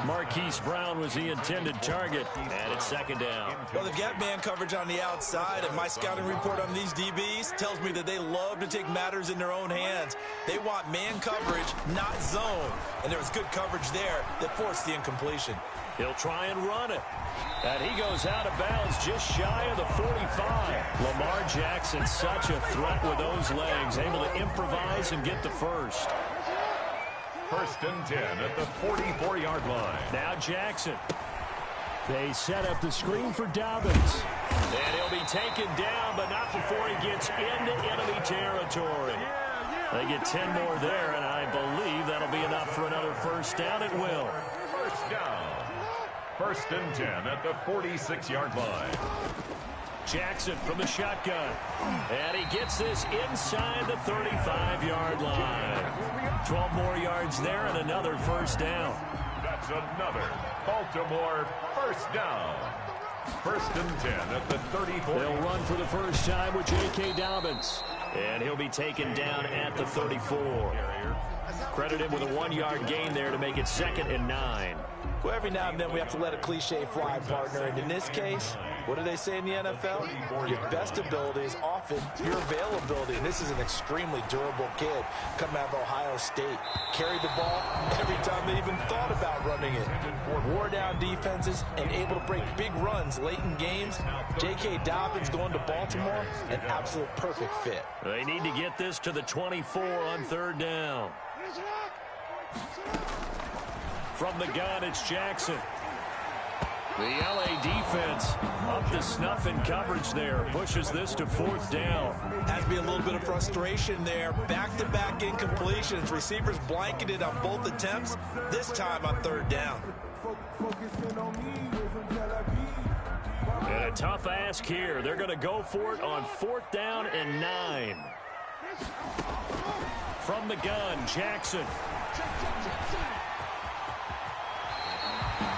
Marquise Brown was the intended target, and it's second down. Well, they've got man coverage on the outside, and my scouting report on these DBs tells me that they love to take matters in their own hands. They want man coverage, not zone, and there was good coverage there that forced the incompletion. He'll try and run it. And he goes out of bounds just shy of the 45. Lamar Jackson, such a threat with those legs, able to improvise and get the first. First and 10 at the 44-yard line. Now Jackson. They set up the screen for Dobbins. And he'll be taken down, but not before he gets into enemy territory. They get 10 more there, and I believe that'll be enough for another first down. It will. First down. First and 10 at the 46-yard line. Jackson from the shotgun. And he gets this inside the 35-yard line. 12 more yards there and another first down. That's another Baltimore first down. First and 10 at the 34. They'll run for the first time with J.K. Dobbins. And he'll be taken down at the 34. Credit him with a 1-yard gain there to make it 2nd and 9. Well, every now and then we have to let a cliche fly, partner. And in this case, what do they say in the NFL? Your best ability is often your availability. And this is an extremely durable kid coming out of Ohio State. Carried the ball every time they even thought about running it. Wore down defenses and able to break big runs late in games. J.K. Dobbins going to Baltimore, an absolute perfect fit. They need to get this to the 24 on 3rd down. From the gun, it's Jackson. The L.A. defense up to snuff in coverage there. Pushes this to 4th down. Has to be a little bit of frustration there. Back-to-back incompletions. Receivers blanketed on both attempts, this time on 3rd down. And a tough ask here. They're going to go for it on 4th down and 9. From the gun, Jackson.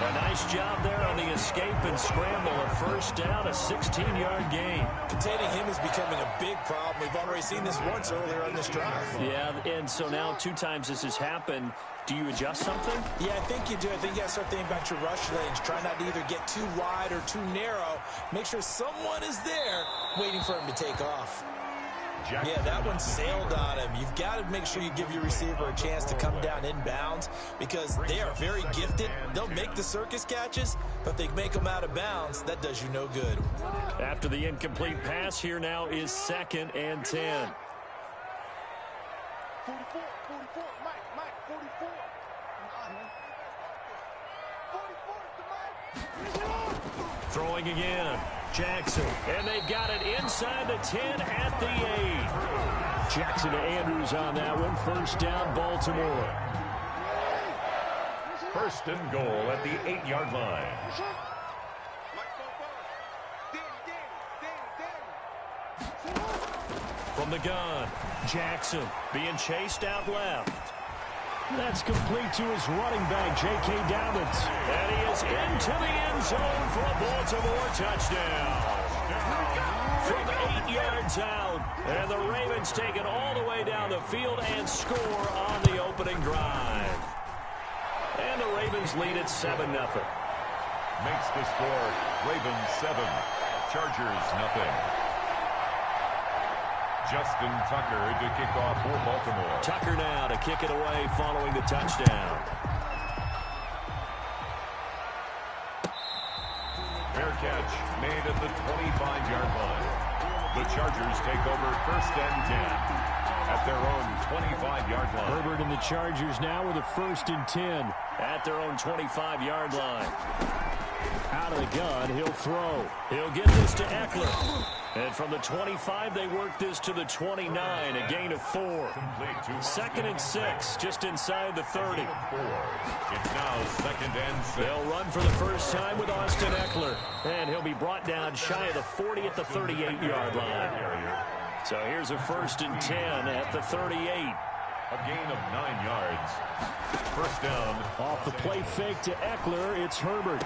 A nice job there on the escape and scramble. A first down, a 16-yard gain. Containing him is becoming a big problem. We've already seen this once earlier on this drive. Yeah, and so now 2 times this has happened. Do you adjust something? Yeah, I think you do. I think you got to start thinking about your rush lanes. Try not to either get too wide or too narrow. Make sure someone is there waiting for him to take off. Yeah, that one sailed on him. You've got to make sure you give your receiver a chance to come down inbounds because they are very gifted. They'll make the circus catches, but if they make them out of bounds, that does you no good. After the incomplete pass, here now is 2nd and 10. 44, Mike, 44. 44 Throwing again. Jackson, and they've got it inside the 10 at the 8. Jackson to Andrews on that one. First down, Baltimore. First and goal at the 8-yard line. From the gun, Jackson being chased out left. That's complete to his running back, J.K. Dobbins. And he is into the end zone for a Baltimore touchdown. From 8 yards out. And the Ravens take it all the way down the field and score on the opening drive. And the Ravens lead it 7-0. Makes the score Ravens 7, Chargers 0. Justin Tucker to kick off for Baltimore. Tucker now to kick it away following the touchdown. Fair catch made at the 25-yard line. The Chargers take over first and 10 at their own 25-yard line. Herbert and the Chargers now with a first and 10 at their own 25-yard line. Out of the gun, he'll throw. He'll get this to Eckler. And from the 25, they work this to the 29, a gain of 4. 2nd and 6, just inside the 30. It's now 2nd and 6. They'll run for the first time with Austin Eckler. And he'll be brought down shy of the 40 at the 38-yard line. So here's a first and 10 at the 38. A gain of 9 yards. First down. Off the play fake to Eckler, it's Herbert.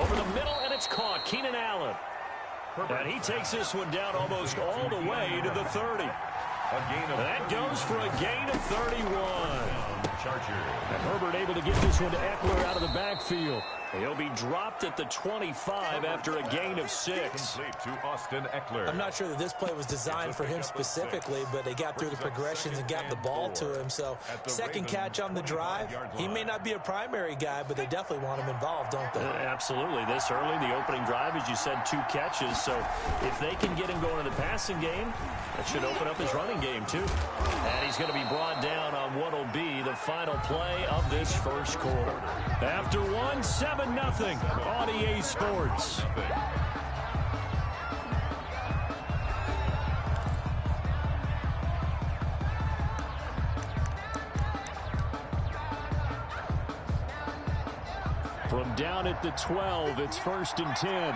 Over the middle, and it's caught. Keenan Allen. And he takes this one down almost all the way to the 30. A gain of that goes for a gain of 31. Chargers. And Herbert able to get this one to Eckler out of the backfield. He'll be dropped at the 25 after a gain of 6. Complete to Austin Eckler. I'm not sure that this play was designed for him specifically, but they got through the progressions and got the ball to him. So second catch on the drive. He may not be a primary guy, but they definitely want him involved, don't they? Absolutely. This early, the opening drive, as you said, 2 catches. So if they can get him going in the passing game, that should open up his running game, too. And he's going to be brought down on what will be the final play of this first quarter. After 7-0 on EA Sports. From down at the 12, it's 1st and 10.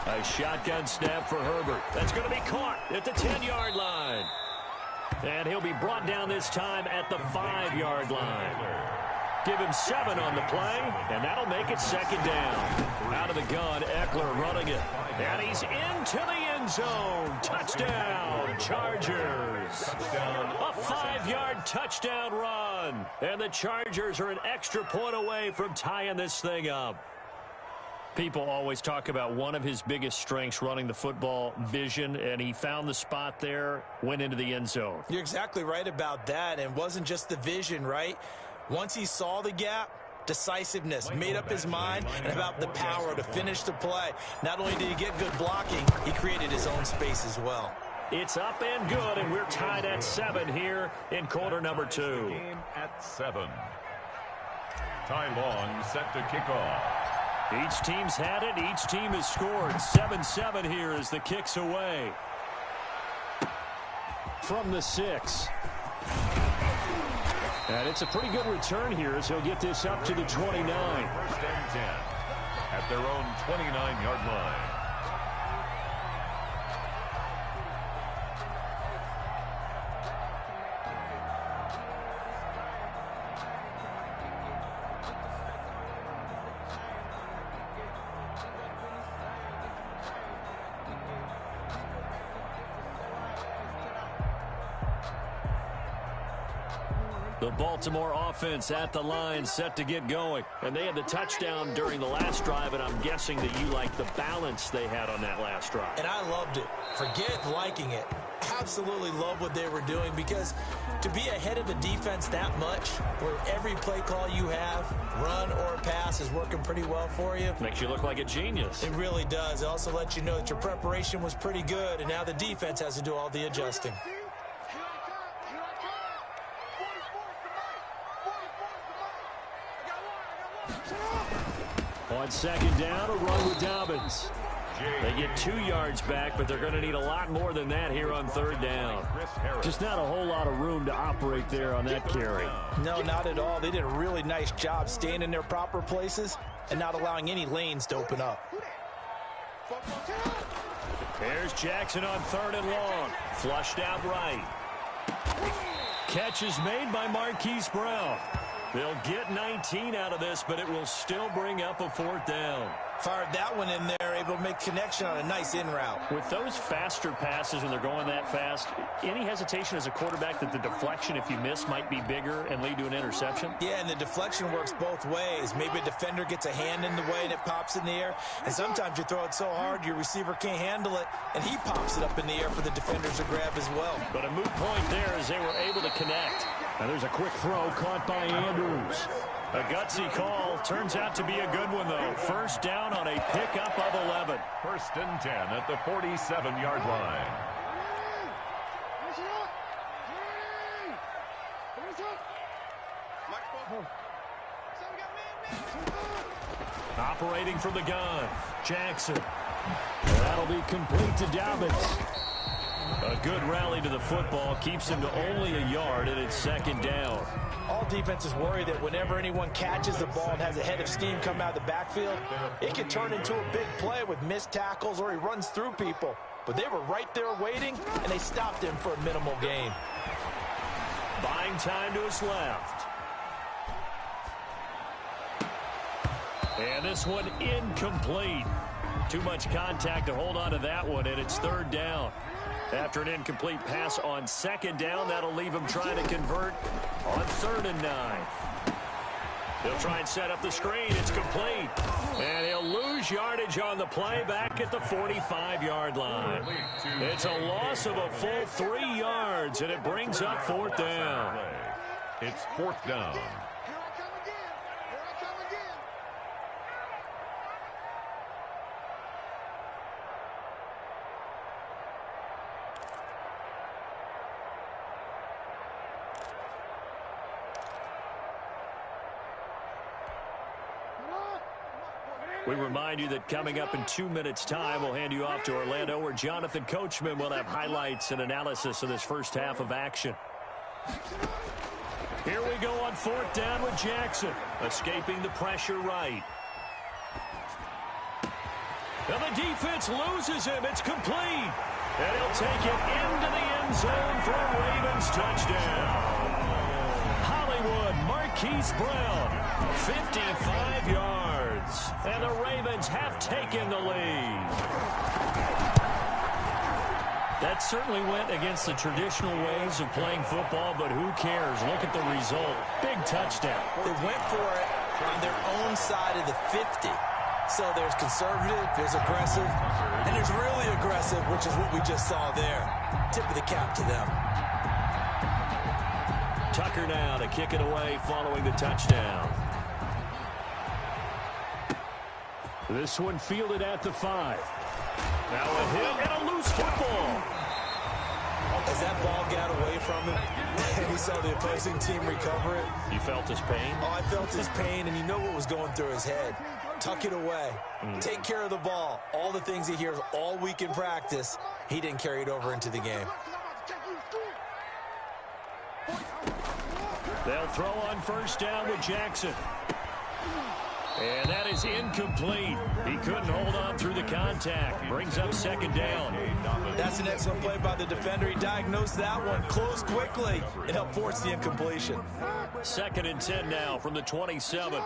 A shotgun snap for Herbert. That's going to be caught at the 10-yard line. And he'll be brought down this time at the 5-yard line. Give him 7 on the play, and that'll make it 2nd down. Out of the gun, Eckler running it. And he's into the end zone. Touchdown, Chargers. A 5-yard touchdown run. And the Chargers are an extra point away from tying this thing up. People always talk about one of his biggest strengths running the football, vision, and he found the spot there, went into the end zone. You're exactly right about that, and it wasn't just the vision, right? Once he saw the gap, decisiveness, made up his mind, and about the power to finish the play. Not only did he get good blocking, he created his own space as well. It's up and good, and we're tied at 7 here in quarter number 2. Game at 7. Ty Long set to kick off. Each team's had it. Each team has scored. 7-7 here as the kick's away. From the 6. And it's a pretty good return here as he'll get this up to the 29. 1st and 10 at their own 29-yard line. The Baltimore offense at the line, set to get going. And they had the touchdown during the last drive, and I'm guessing that you like the balance they had on that last drive. And I loved it. Forget liking it. Absolutely love what they were doing, because to be ahead of the defense that much, where every play call you have, run or pass, is working pretty well for you. Makes you look like a genius. It really does. It also lets you know that your preparation was pretty good, and now the defense has to do all the adjusting. On 2nd down, a run with Dobbins. They get 2 yards back, but they're going to need a lot more than that here on 3rd down. Just not a whole lot of room to operate there on that carry. No, not at all. They did a really nice job staying in their proper places and not allowing any lanes to open up. There's Jackson on 3rd and long. Flushed out right. Catch is made by Marquise Brown. They'll get 19 out of this, but it will still bring up a 4th down. Fired that one in there, able to make connection on a nice in route. With those faster passes when they're going that fast, any hesitation as a quarterback that the deflection, if you miss, might be bigger and lead to an interception? Yeah, and the deflection works both ways. Maybe a defender gets a hand in the way and it pops in the air. And sometimes you throw it so hard your receiver can't handle it, and he pops it up in the air for the defenders to grab as well. But a moot point there as they were able to connect. Now there's a quick throw caught by Andrews. A gutsy call. Turns out to be a good one, though. 1st down on a pickup of 11. 1st and 10 at the 47-yard line. Operating from the gun, Jackson. That'll be complete to Dobbins. A good rally to the football keeps him to only a yard, and it's 2nd down. All defenses worry that whenever anyone catches the ball and has a head of steam come out of the backfield, it can turn into a big play with missed tackles or he runs through people. But they were right there waiting, and they stopped him for a minimal gain. Buying time to his left. And this one incomplete. Too much contact to hold on to that one, and it's third down. After an incomplete pass on second down, that'll leave him trying to convert on 3rd and 9. He'll try and set up the screen. It's complete. And he'll lose yardage on the play back at the 45-yard line. It's a loss of a full 3 yards, and it brings up 4th down. It's 4th down. We remind you that coming up in 2 minutes' time, we'll hand you off to Orlando, where Jonathan Coachman will have highlights and analysis of this first half of action. Here we go on 4th down with Jackson, escaping the pressure right. And the defense loses him. It's complete. And he'll take it into the end zone for a Ravens touchdown. Hollywood, Marquise Brown, 55 yards. And the Ravens have taken the lead. That certainly went against the traditional ways of playing football, but who cares? Look at the result. Big touchdown. They went for it on their own side of the 50. So there's conservative, there's aggressive, and there's really aggressive, which is what we just saw there. Tip of the cap to them. Tucker now to kick it away following the touchdown. This one fielded at the 5. Now a hit and a loose football. As that ball got away from him, and he saw the opposing team recover it. You felt his pain? Oh, I felt his pain, and you know what was going through his head. Tuck it away. Take care of the ball. All the things he hears all week in practice, he didn't carry it over into the game. They'll throw on 1st down with Jackson. And that is incomplete. He couldn't hold on through the contact. Brings up 2nd down. That's an excellent play by the defender. He diagnosed that one, closed quickly, and helped force the incompletion. 2nd and 10 now from the 27.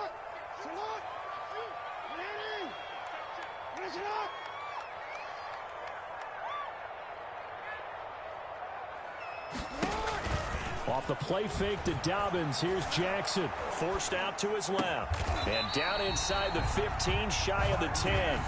Off the play fake to Dobbins, here's Jackson. Forced out to his left. And down inside the 15, shy of the 10.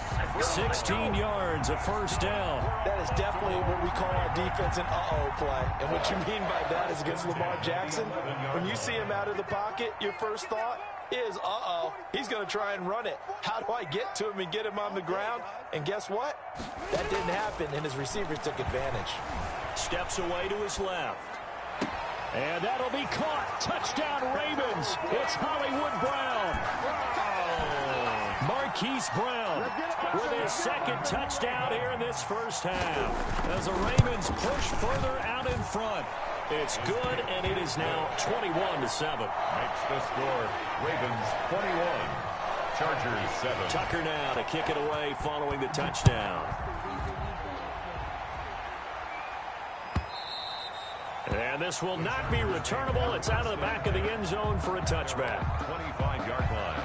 16 yards, a 1st down. That is definitely what we call our defense an uh-oh play. And what you mean by that is against Lamar Jackson, when you see him out of the pocket, your first thought is, uh-oh, he's going to try and run it. How do I get to him and get him on the ground? And guess what? That didn't happen, and his receivers took advantage. Steps away to his left. And that'll be caught. Touchdown, Ravens. It's Hollywood Brown. Marquise Brown with his 2nd touchdown here in this first half. As the Ravens push further out in front. It's good, and it is now 21-7. Makes the score. Ravens 21. Chargers 7. Tucker now to kick it away following the touchdown. And this will not be returnable. It's out of the back of the end zone for a touchback. 25-yard line.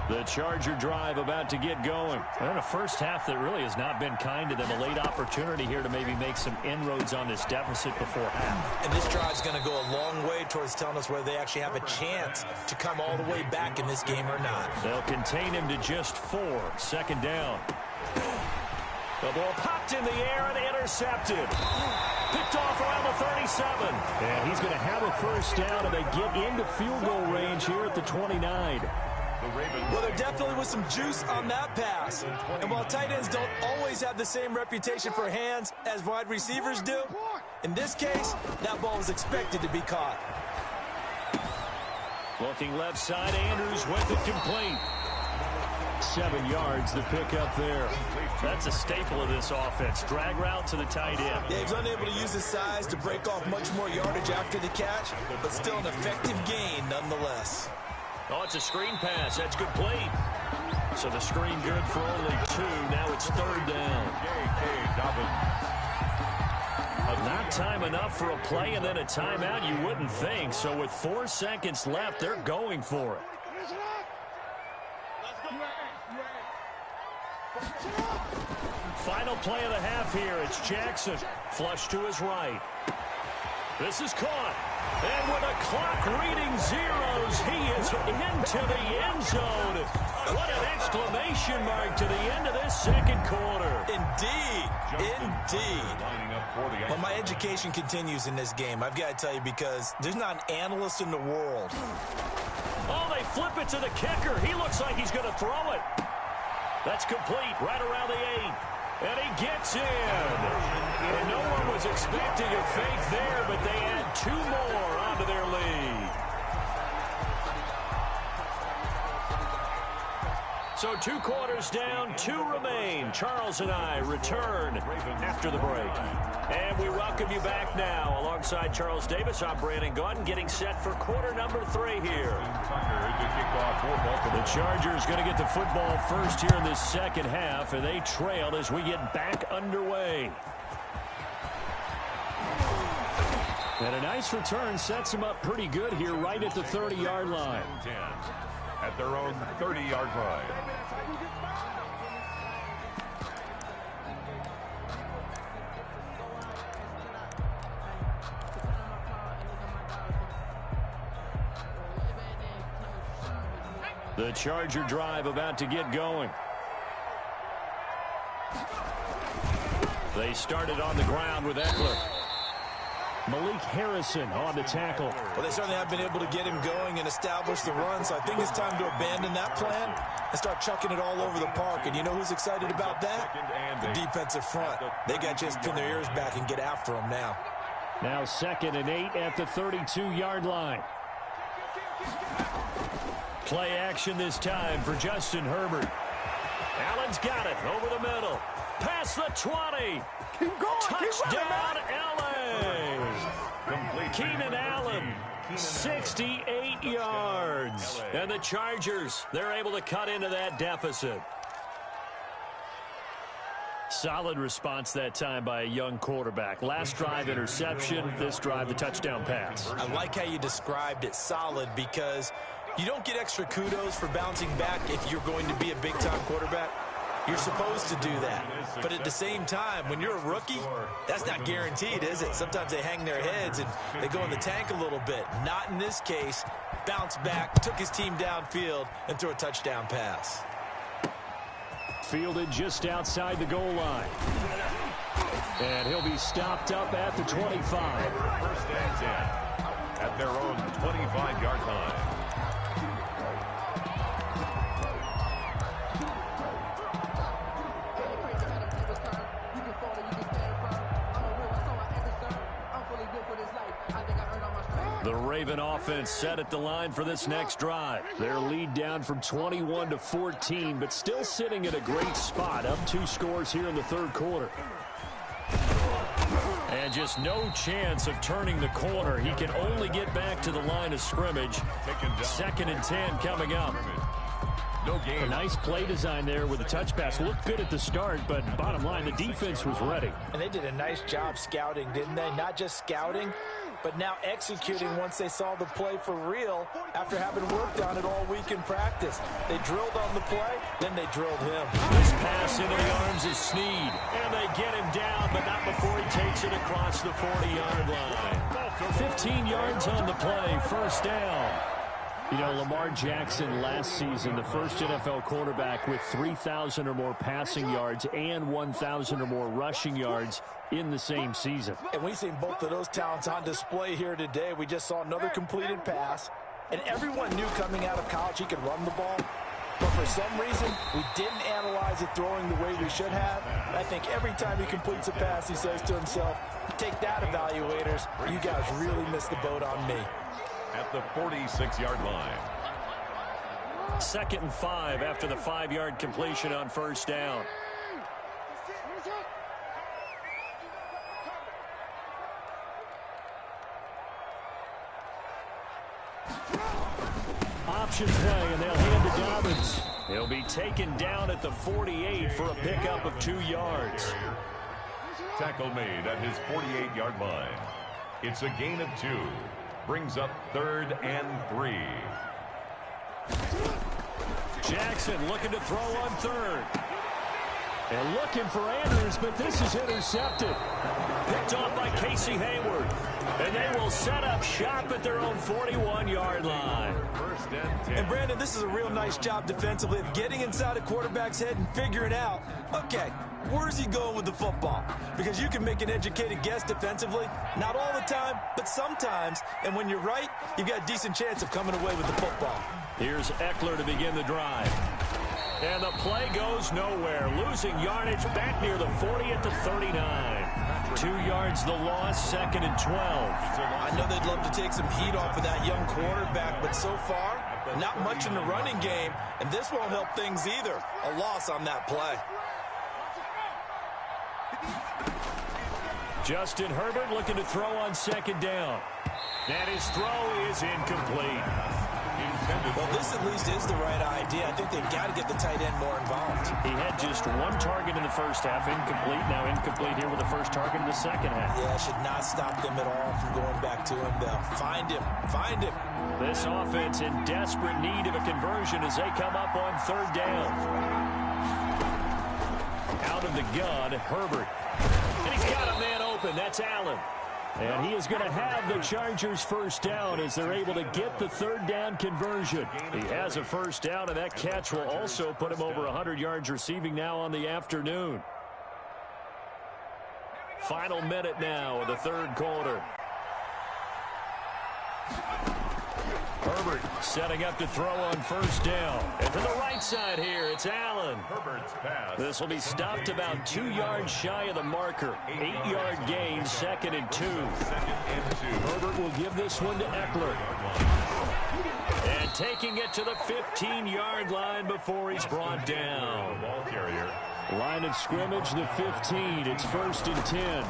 The Charger drive about to get going. And a first half that really has not been kind to them. A late opportunity here to maybe make some inroads on this deficit before half. And this drive's going to go a long way towards telling us whether they actually have a chance to come all the way back in this game or not. They'll contain him to just 4. 2nd down. The ball popped in the air and intercepted. Picked off around the 37. And he's going to have a first down, and they get into field goal range here at the 29. Well, there definitely was some juice on that pass. And while tight ends don't always have the same reputation for hands as wide receivers do, in this case, that ball was expected to be caught. Looking left side, Andrews with it complete. 7 yards, the pickup there. That's a staple of this offense. Drag route to the tight end. Yeah, he's unable to use his size to break off much more yardage after the catch, but still an effective gain nonetheless. Oh, it's a screen pass. That's complete. So the screen good for only 2. Now it's 3rd down. J.K. Dobbins. Not time enough for a play and then a timeout, you wouldn't think. So with 4 seconds left, they're going for it. Final play of the half here. It's Jackson. Flush to his right. This is caught. And with a clock reading zeros, he is into the end zone. What an exclamation mark to the end of this second quarter. Indeed. Indeed. Well, my education continues in this game, I've got to tell you, because there's not an analyst in the world. Oh, they flip it to the kicker. He looks like he's going to throw it. That's complete right around the 8. And he gets in. And no one was expecting a fake there, but they add 2 more onto their lead. So 2 quarters down, 2 remain. Charles and I return after the break. And we welcome you back now. Alongside Charles Davis, I'm Brandon Gaudin, getting set for quarter number 3 here. The Chargers going to get the football first here in this second half, and they trail as we get back underway. And a nice return sets them up pretty good here right at the 30-yard line. At their own 30-yard line. The Charger drive about to get going. They started on the ground with Eckler. Malik Harrison on the tackle. Well, they certainly have been able to get him going and establish the run, so I think it's time to abandon that plan and start chucking it all over the park. And you know who's excited about that? The defensive front. They got to just pin their ears back and get after him now. Now 2nd and 8 at the 32-yard line. Play action this time for Justin Herbert. Allen's got it over the middle. Past the 20. Keep going. Touchdown, LA. Keenan Allen, 68 yards. And the Chargers, they're able to cut into that deficit. Solid response that time by a young quarterback. Last drive, interception. This drive, the touchdown pass. I like how you described it, solid, because you don't get extra kudos for bouncing back if you're going to be a big-time quarterback. You're supposed to do that. But at the same time, when you're a rookie, that's not guaranteed, is it? Sometimes they hang their heads and they go in the tank a little bit. Not in this case. Bounced back, took his team downfield, and threw a touchdown pass. Fielded just outside the goal line. And he'll be stopped up at the 25. First and 10 at their own 25-yard line. The Raven offense set at the line for this next drive. Their lead down from 21 to 14, but still sitting at a great spot. Up 2 scores here in the 3rd quarter. And just no chance of turning the corner. He can only get back to the line of scrimmage. 2nd and 10 coming up. A nice play design there with a touch pass. Looked good at the start, but bottom line, the defense was ready. And they did a nice job scouting, didn't they? Not just scouting, but now executing once they saw the play for real after having worked on it all week in practice. They drilled on the play, then they drilled him. This pass into the arms of Snead, and they get him down, but not before he takes it across the 40-yard line. 15 yards on the play, first down. You know, Lamar Jackson last season, the first NFL quarterback with 3,000 or more passing yards and 1,000 or more rushing yards in the same season. And we've seen both of those talents on display here today. We just saw another completed pass. And everyone knew coming out of college he could run the ball. But for some reason, we didn't analyze it throwing the way we should have. And I think every time he completes a pass, he says to himself, take that, evaluators. You guys really missed the boat on me. At the 46-yard line. 2nd and 5 after the 5-yard completion on first down. Option play, and they'll hand to Dobbins. He'll be taken down at the 48 for a pickup of 2 yards. Tackle made at his 48-yard line. It's a gain of 2. Brings up 3rd and 3. Jackson looking to throw on 3rd. And looking for Andrews, but this is intercepted. Picked off by Casey Hayward. And they will set up shop at their own 41-yard line. First and 10. And Brandon, this is a real nice job defensively of getting inside a quarterback's head and figuring out, okay, where's he going with the football? Because you can make an educated guess defensively, not all the time, but sometimes. And when you're right, you've got a decent chance of coming away with the football. Here's Eckler to begin the drive. And the play goes nowhere, losing yardage back near the 40 at the 39. 2 yards the loss, 2nd and 12. I know they'd love to take some heat off of that young quarterback, but so far, not much in the running game, and this won't help things either. A loss on that play. Justin Herbert looking to throw on 2nd down. And his throw is incomplete. Well, this at least is the right idea. I think they've got to get the tight end more involved. He had just 1 target in the first half, incomplete. Now incomplete here with the first target in the second half. Yeah, should not stop them at all from going back to him. They'll find him. Find him. This offense in desperate need of a conversion as they come up on 3rd down. Out of the gun, Herbert. And he's got a man open. That's Allen. And he is going to have the Chargers first down as they're able to get the 3rd down conversion. He has a first down, and that catch will also put him over 100 yards receiving now on the afternoon. Final minute now of the 3rd quarter. Herbert setting up to throw on 1st down. And to the right side here, it's Allen. Herbert's pass. This will be stopped about 2 yards shy of the marker. 8-yard gain, 2nd and 2. 2nd and 2. Herbert will give this one to Eckler. And taking it to the 15-yard line before he's brought down. Ball carrier. Line of scrimmage, the 15. It's 1st and 10.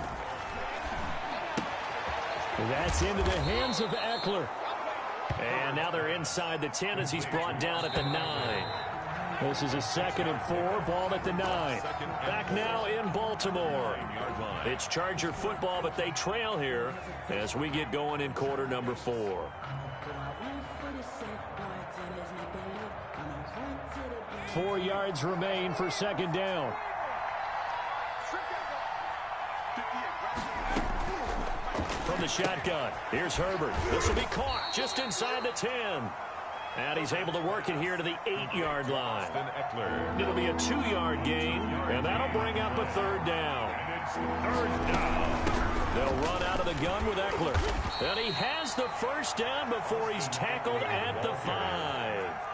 That's into the hands of Eckler. And now they're inside the 10 as he's brought down at the 9. This is a 2nd and 4, ball at the 9. Back now in Baltimore. It's Charger football, but they trail here as we get going in quarter number 4. 4 yards remain for 2nd down. From the shotgun, here's Herbert. This will be caught just inside the 10. And he's able to work it here to the 8-yard line. It'll be a 2-yard gain, and that'll bring up a 3rd down. 3rd down. They'll run out of the gun with Eckler. And he has the first down before he's tackled at the 5.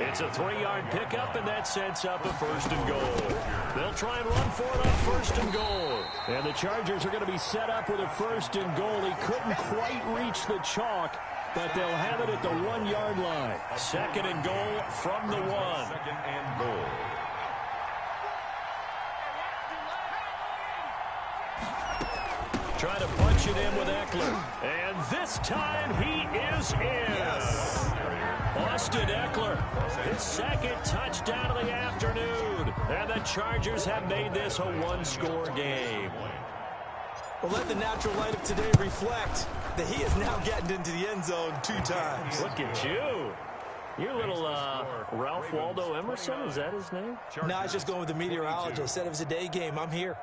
It's a 3-yard pickup, and that sets up a 1st and goal. They'll try and run for it on 1st and goal. And the Chargers are going to be set up with a 1st and goal. He couldn't quite reach the chalk, but they'll have it at the 1-yard line. 2nd and goal from the 1. 2nd and goal. Trying to punch it in with Eckler. And this time he is in. Austin Eckler, his 2nd touchdown of the afternoon. And the Chargers have made this a 1-score game. Well, let the natural light of today reflect that he has now gotten into the end zone 2 times. Look at you. You're little Ralph Waldo Emerson, is that his name? No, I was just going with the meteorologist. Said it was a day game. I'm here.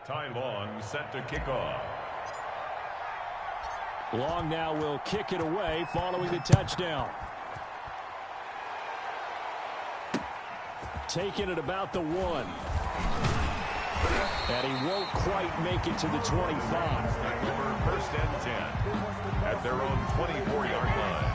Ty Long set to kick off. Long now will kick it away following the touchdown. Taking it about the 1. And he won't quite make it to the 25. Over 1st and 10 at their own 24-yard line.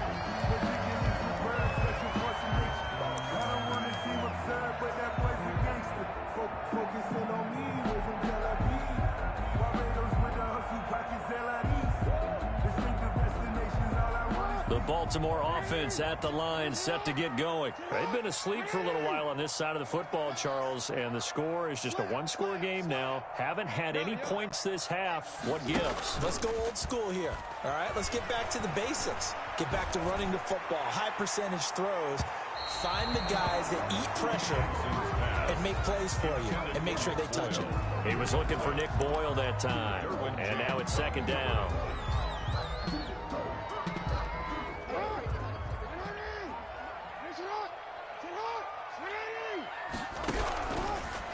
The Baltimore offense at the line, set to get going. They've been asleep for a little while on this side of the football, Charles, and the score is just a one-score game now. Haven't had any points this half. What gives? Let's go old school here. All right, let's get back to the basics. Get back to running the football, high percentage throws. Find the guys that eat pressure and make plays for you and make sure they touch it. He was looking for Nick Boyle that time, and now it's second down.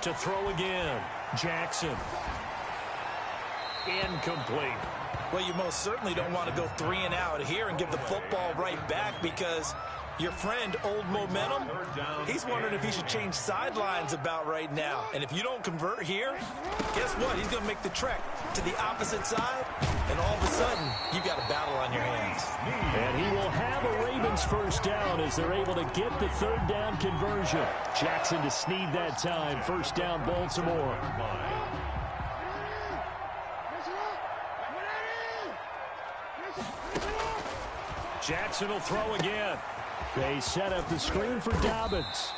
To throw again, Jackson. Incomplete. Well, you most certainly don't want to go 3 and out here and give the football right back because your friend, Old Momentum, he's wondering if he should change sidelines about right now. And if you don't convert here, guess what? He's going to make the trek to the opposite side, and all of a sudden, you've got a battle on your hands. And he will have a Ravens first down as they're able to get the third down conversion. Jackson to Snead that time. First down, Baltimore. Jackson will throw again. They set up the screen for Dobbins.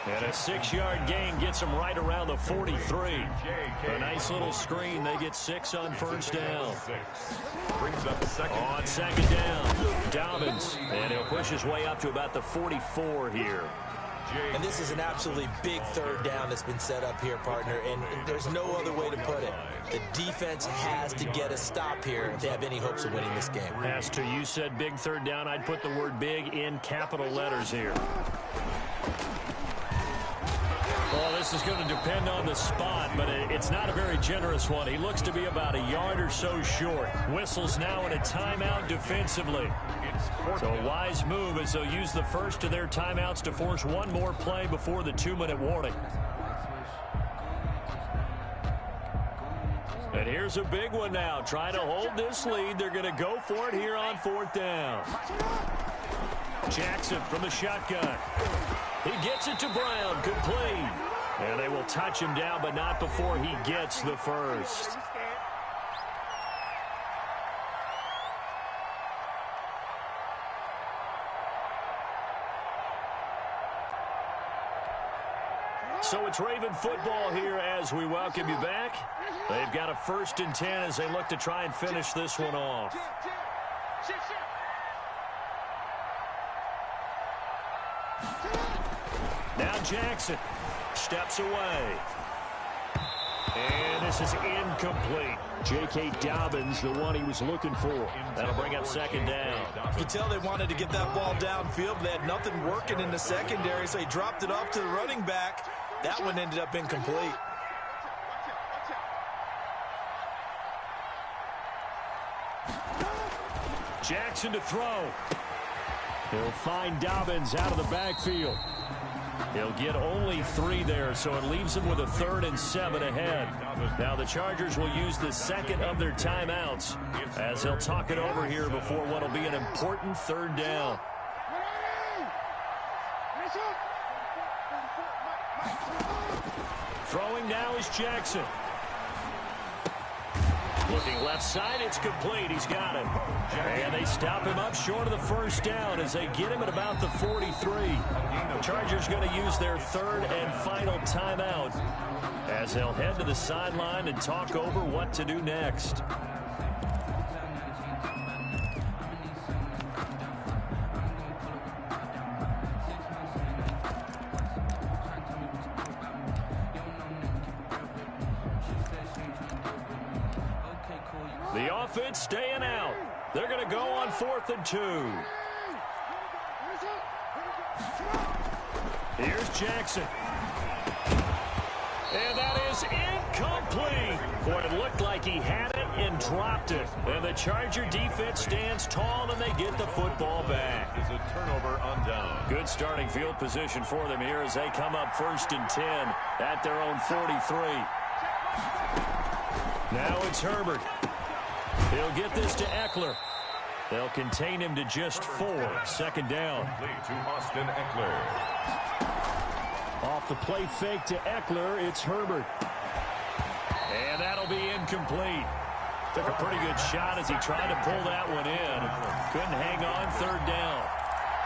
And a 6-yard gain gets them right around the 43. A nice little screen. They get 6 on first down. On second down, Dobbins. And he'll push his way up to about the 44 here. And this is an absolutely big third down that's been set up here, partner, and there's no other way to put it. The defense has to get a stop here if they have any hopes of winning this game. As to you said big third down, I'd put the word big in capital letters here. Well, this is going to depend on the spot, but it's not a very generous one. He looks to be about a yard or so short. Whistles now in a timeout defensively. So a wise move as they'll use the first of their timeouts to force one more play before the 2-minute warning. And here's a big one now. Trying to hold this lead. They're going to go for it here on fourth down. Jackson from the shotgun. He gets it to Brown. Complete. And they will touch him down, but not before he gets the first. So it's Raven football here as we welcome you back. They've got a 1st and 10 as they look to try and finish this one off. Now Jackson steps away. And this is incomplete. J.K. Dobbins, the one he was looking for. That'll bring up second down. You can tell they wanted to get that ball downfield, but they had nothing working in the secondary, so he dropped it off to the running back. That one ended up incomplete. Jackson to throw. He'll find Dobbins out of the backfield. He'll get only 3 there, so it leaves him with a 3rd and 7 ahead. Now the Chargers will use the second of their timeouts as they'll talk it over here before what will be an important 3rd down. Throwing now is Jackson. Looking left side, it's complete. He's got it. And they stop him up short of the first down as they get him at about the 43. The Chargers going to use their 3rd and final timeout as they'll head to the sideline and talk over what to do next. The offense staying out. They're going to go on 4th and 2. Here's Jackson. And that is incomplete. Boy, it looked like he had it and dropped it. And the Charger defense stands tall and they get the football back. Is a turnover on down. Good starting field position for them here as they come up 1st and 10 at their own 43. Now it's Herbert. He'll get this to Eckler. They'll contain him to just 4. 2nd down. To Austin Eckler. Off the play fake to Eckler, it's Herbert. And that'll be incomplete. Took a pretty good shot as he tried to pull that one in. Couldn't hang on, third down.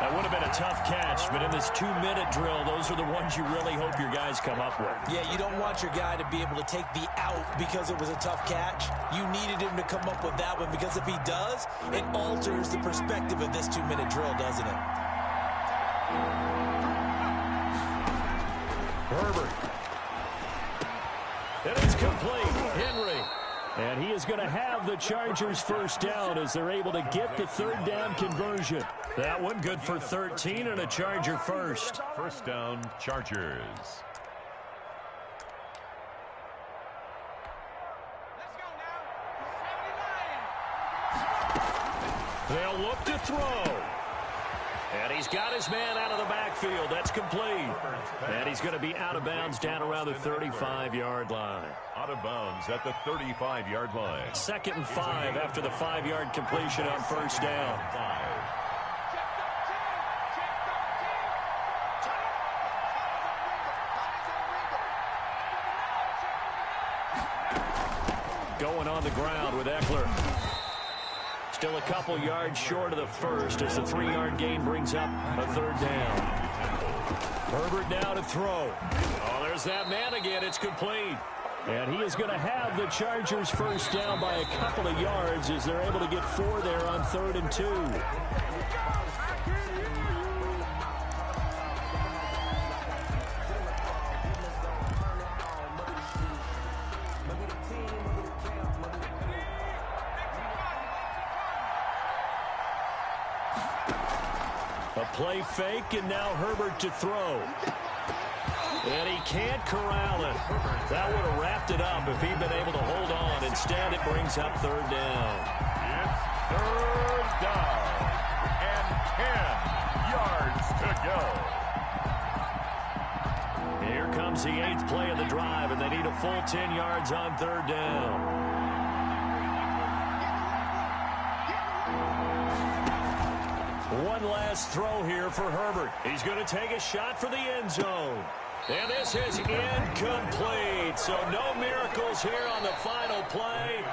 That would have been a tough catch, but in this 2-minute drill, those are the ones you really hope your guys come up with. Yeah, you don't want your guy to be able to take the out because it was a tough catch. You needed him to come up with that one because if he does, it alters the perspective of this 2-minute drill, doesn't it? Herbert. And it's complete. Henry. And he is going to have the Chargers first down as they're able to get the third down conversion. That one good for 13 and a Charger first. First down, Chargers. They'll look to throw. And he's got his man out of the backfield. That's complete. And he's going to be out of bounds down around the 35-yard line. Out of bounds at the 35-yard line. 2nd and 5 after the 5-yard completion on first down. Going on the ground with Eckler. Still a couple yards short of the first as the 3-yard gain brings up a third down. Herbert now to throw. Oh, there's that man again. It's complete. And he is going to have the Chargers first down by a couple of yards as they're able to get 4 there on 3rd and 2. Play fake, and now Herbert to throw. And he can't corral it. That would have wrapped it up if he'd been able to hold on. Instead, it brings up third down. It's third down and 10 yards to go. Here comes the 8th play of the drive, and they need a full 10 yards on third down. One last throw here for Herbert. He's going to take a shot for the end zone. And this is incomplete. So no miracles here on the final play.